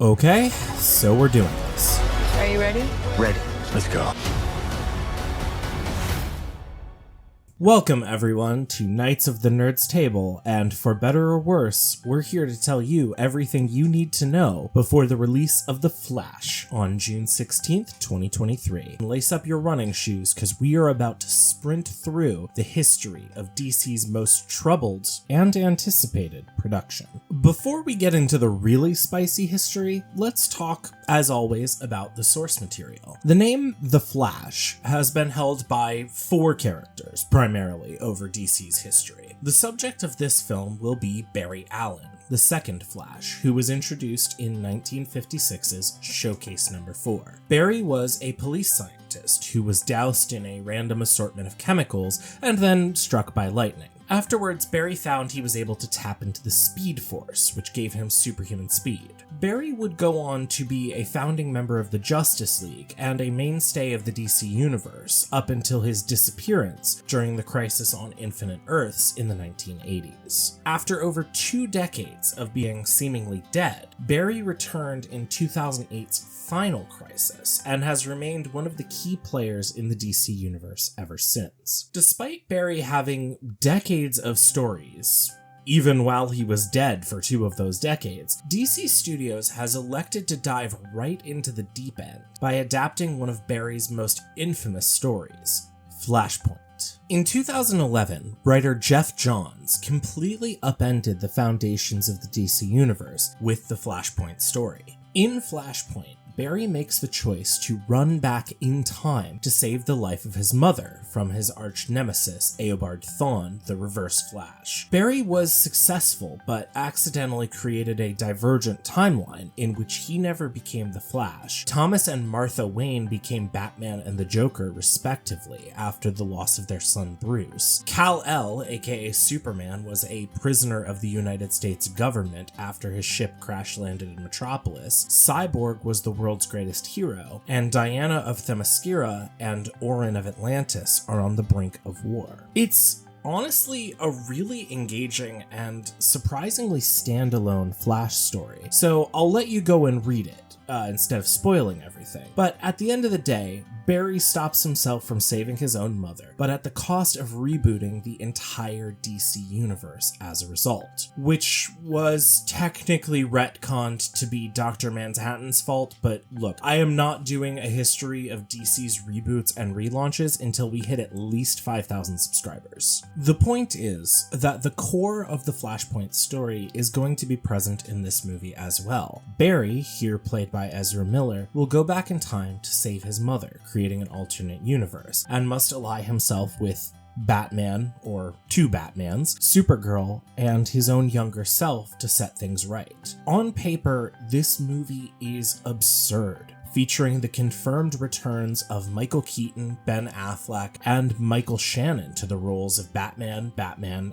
Okay, so we're doing this. Are you ready? Ready. Let's go. Welcome everyone to Knights of the Nerds Table, and for better or worse, we're here to tell you everything you need to know before the release of The Flash on June 16th, 2023. Lace up your running shoes because we are about to sprint through the history of DC's most troubled and anticipated production. Before we get into the really spicy history, let's talk, as always, about the source material. The name The Flash has been held by four characters, primarily over DC's history. The subject of this film will be Barry Allen, the second Flash, who was introduced in 1956's Showcase Number 4. Barry was a police scientist who was doused in a random assortment of chemicals and then struck by lightning. Afterwards, Barry found he was able to tap into the Speed Force, which gave him superhuman speed. Barry would go on to be a founding member of the Justice League and a mainstay of the DC Universe up until his disappearance during the Crisis on Infinite Earths in the 1980s. After over 2 decades of being seemingly dead, Barry returned in 2008's Final Crisis and has remained one of the key players in the DC Universe ever since. Despite Barry having decades of stories, even while he was dead for 2 of those decades, DC Studios has elected to dive right into the deep end by adapting one of Barry's most infamous stories, Flashpoint. In 2011, writer Jeff Johns completely upended the foundations of the DC Universe with the Flashpoint story. In Flashpoint, Barry makes the choice to run back in time to save the life of his mother from his arch-nemesis Eobard Thawne, the Reverse Flash. Barry was successful, but accidentally created a divergent timeline in which he never became the Flash. Thomas and Martha Wayne became Batman and the Joker, respectively, after the loss of their son Bruce. Kal-El, aka Superman, was a prisoner of the United States government after his ship crash-landed in Metropolis. Cyborg was the world's greatest hero, and Diana of Themyscira and Orin of Atlantis are on the brink of war. It's honestly a really engaging and surprisingly standalone Flash story, so I'll let you go and read it instead of spoiling everything. But at the end of the day, Barry stops himself from saving his own mother, but at the cost of rebooting the entire DC universe as a result, which was technically retconned to be Dr. Manhattan's fault. But look, I am not doing a history of DC's reboots and relaunches until we hit at least 5,000 subscribers. The point is that the core of the Flashpoint story is going to be present in this movie as well. Barry, here played by Ezra Miller, will go back in time to save his mother, creating an alternate universe, and must ally himself with Batman, or 2 Batmans, Supergirl, and his own younger self to set things right. On paper, this movie is absurd, featuring the confirmed returns of Michael Keaton, Ben Affleck, and Michael Shannon to the roles of Batman,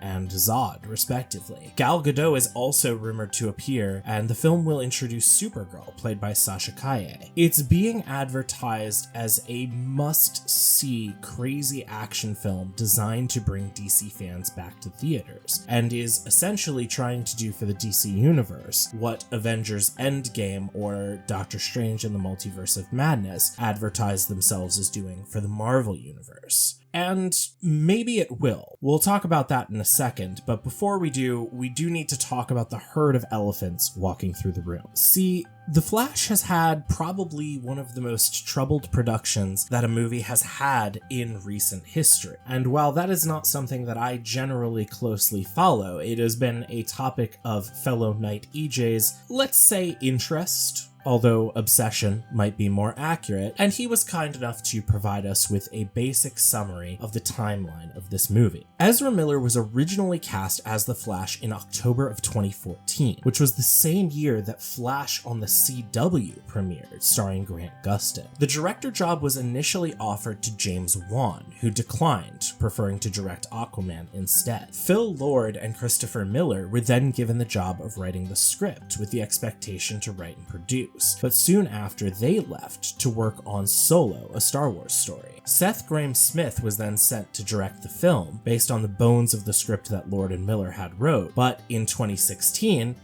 and Zod, respectively. Gal Gadot is also rumored to appear, and the film will introduce Supergirl, played by Sasha Calle. It's being advertised as a must-see crazy action film designed to bring DC fans back to theaters, and is essentially trying to do for the DC Universe what Avengers Endgame or Doctor Strange in the Multiverse of Madness advertised themselves as doing for the Marvel Universe. And maybe it will. We'll talk about that in a second, but before we do need to talk about the herd of elephants walking through the room. See, The Flash has had probably one of the most troubled productions that a movie has had in recent history. And while that is not something that I generally closely follow, it has been a topic of fellow Knight EJ's, let's say, interest, although obsession might be more accurate, and he was kind enough to provide us with a basic summary of the timeline of this movie. Ezra Miller was originally cast as the Flash in October of 2014, which was the same year that Flash on the CW premiered, starring Grant Gustin. The director job was initially offered to James Wan, who declined, preferring to direct Aquaman instead. Phil Lord and Christopher Miller were then given the job of writing the script, with the expectation to write and produce. But soon after, they left to work on Solo, a Star Wars story. Seth Grahame-Smith was then sent to direct the film, based on the bones of the script that Lord and Miller had wrote, but in 2016,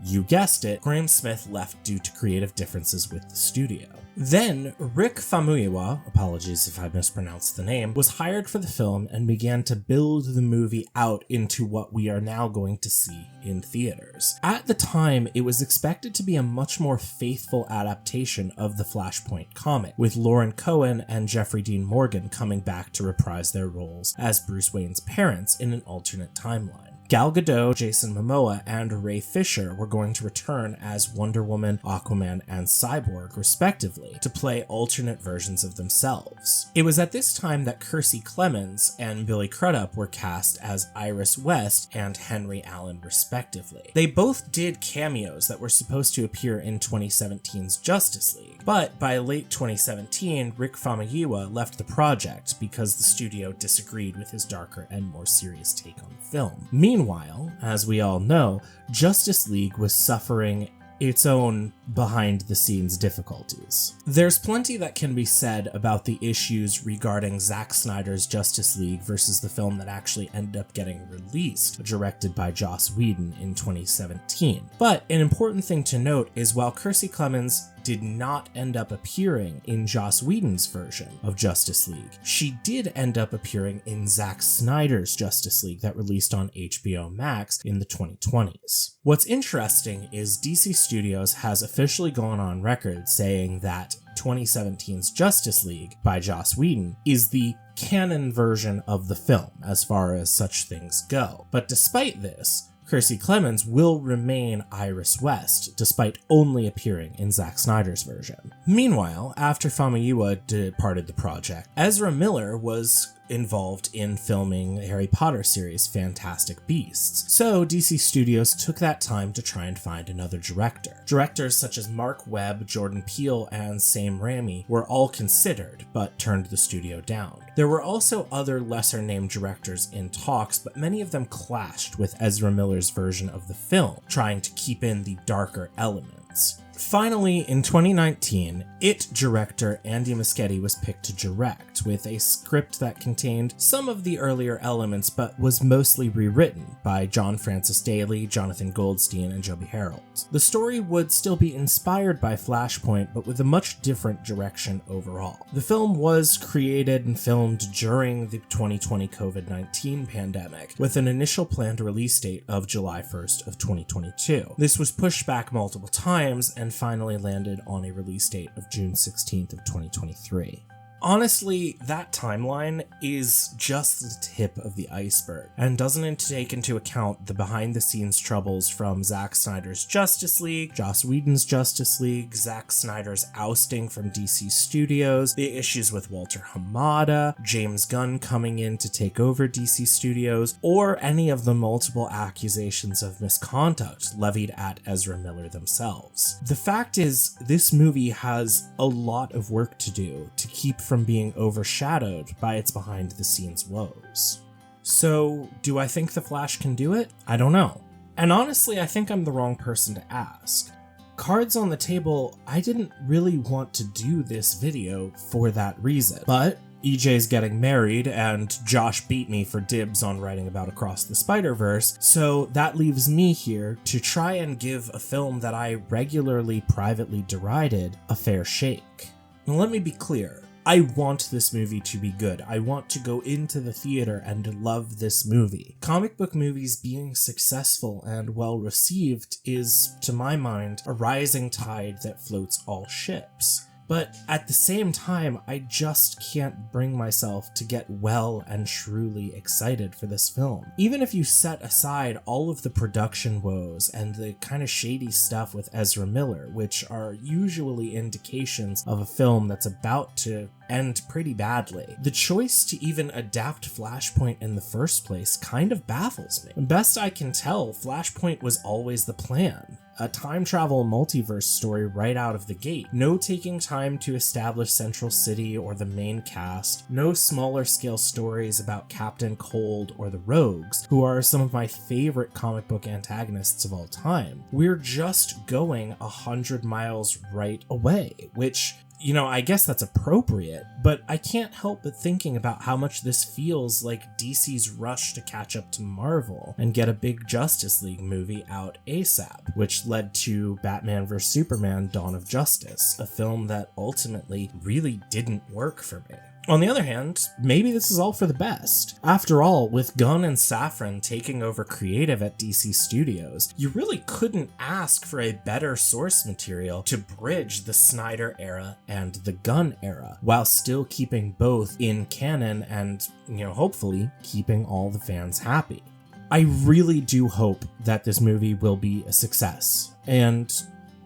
You guessed it, Graham Smith left due to creative differences with the studio. Then, Rick Famuyiwa, apologies if I mispronounced the name, was hired for the film and began to build the movie out into what we are now going to see in theaters. At the time, it was expected to be a much more faithful adaptation of the Flashpoint comic, with Lauren Cohen and Jeffrey Dean Morgan coming back to reprise their roles as Bruce Wayne's parents in an alternate timeline. Gal Gadot, Jason Momoa, and Ray Fisher were going to return as Wonder Woman, Aquaman, and Cyborg, respectively, to play alternate versions of themselves. It was at this time that Kiersey Clemons and Billy Crudup were cast as Iris West and Henry Allen, respectively. They both did cameos that were supposed to appear in 2017's Justice League, but by late 2017, Rick Famuyiwa left the project because the studio disagreed with his darker and more serious take on the film. Meanwhile, as we all know, Justice League was suffering its own behind-the-scenes difficulties. There's plenty that can be said about the issues regarding Zack Snyder's Justice League versus the film that actually ended up getting released, directed by Joss Whedon in 2017. But an important thing to note is while Kiersey Clemons did not end up appearing in Joss Whedon's version of Justice League, she did end up appearing in Zack Snyder's Justice League that released on HBO Max in the 2020s. What's interesting is DC Studios has officially gone on record saying that 2017's Justice League by Joss Whedon is the canon version of the film as far as such things go. But despite this, Kiersey Clemons will remain Iris West, despite only appearing in Zack Snyder's version. Meanwhile, after Famuyiwa departed the project, Ezra Miller was involved in filming the Harry Potter series Fantastic Beasts, so DC Studios took that time to try and find another director. Directors such as Mark Webb, Jordan Peele, and Sam Raimi were all considered, but turned the studio down. There were also other lesser-named directors in talks, but many of them clashed with Ezra Miller's version of the film, trying to keep in the darker elements. Finally, in 2019, It director Andy Muschietti was picked to direct, with a script that contained some of the earlier elements but was mostly rewritten by John Francis Daley, Jonathan Goldstein, and Joby Harold. The story would still be inspired by Flashpoint, but with a much different direction overall. The film was created and filmed during the 2020 COVID-19 pandemic, with an initial planned release date of July 1st of 2022. This was pushed back multiple times and finally landed on a release date of June 16th of 2023. Honestly, that timeline is just the tip of the iceberg and doesn't take into account the behind-the-scenes troubles from Zack Snyder's Justice League, Joss Whedon's Justice League, Zack Snyder's ousting from DC Studios, the issues with Walter Hamada, James Gunn coming in to take over DC Studios, or any of the multiple accusations of misconduct levied at Ezra Miller themselves. The fact is, this movie has a lot of work to do to keep from being overshadowed by its behind-the-scenes woes. So, do I think The Flash can do it? I don't know. And honestly, I think I'm the wrong person to ask. Cards on the table, I didn't really want to do this video for that reason, but EJ's getting married, and Josh beat me for dibs on writing about Across the Spider-Verse, so that leaves me here to try and give a film that I regularly privately derided a fair shake. Now let me be clear. I want this movie to be good. I want to go into the theater and love this movie. Comic book movies being successful and well received is, to my mind, a rising tide that floats all ships. But at the same time, I just can't bring myself to get well and truly excited for this film. Even if you set aside all of the production woes and the kind of shady stuff with Ezra Miller, which are usually indications of a film that's about to end pretty badly, the choice to even adapt Flashpoint in the first place kind of baffles me. Best I can tell, Flashpoint was always the plan. A time travel multiverse story right out of the gate. No taking time to establish Central City or the main cast. No smaller scale stories about Captain Cold or the Rogues, who are some of my favorite comic book antagonists of all time. We're just going 100 miles right away, which you know, I guess that's appropriate, but I can't help but thinking about how much this feels like DC's rush to catch up to Marvel and get a big Justice League movie out ASAP, which led to Batman vs Superman: Dawn of Justice, a film that ultimately really didn't work for me. On the other hand, maybe this is all for the best. After all, with Gunn and Safran taking over creative at DC Studios, you really couldn't ask for a better source material to bridge the Snyder era and the Gunn era, while still keeping both in canon and, you know, hopefully keeping all the fans happy. I really do hope that this movie will be a success, and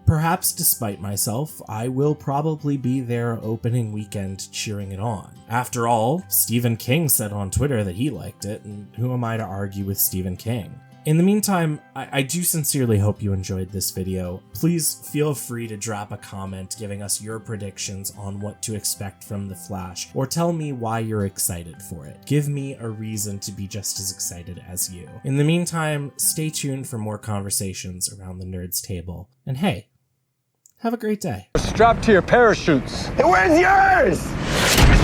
perhaps despite myself, I will probably be there opening weekend cheering it on. After all, Stephen King said on Twitter that he liked it, and who am I to argue with Stephen King? In the meantime, I do sincerely hope you enjoyed this video. Please feel free to drop a comment giving us your predictions on what to expect from The Flash, or tell me why you're excited for it. Give me a reason to be just as excited as you. In the meantime, stay tuned for more conversations around the Nerds Table, and hey, have a great day. Strap to your parachutes. Where's yours?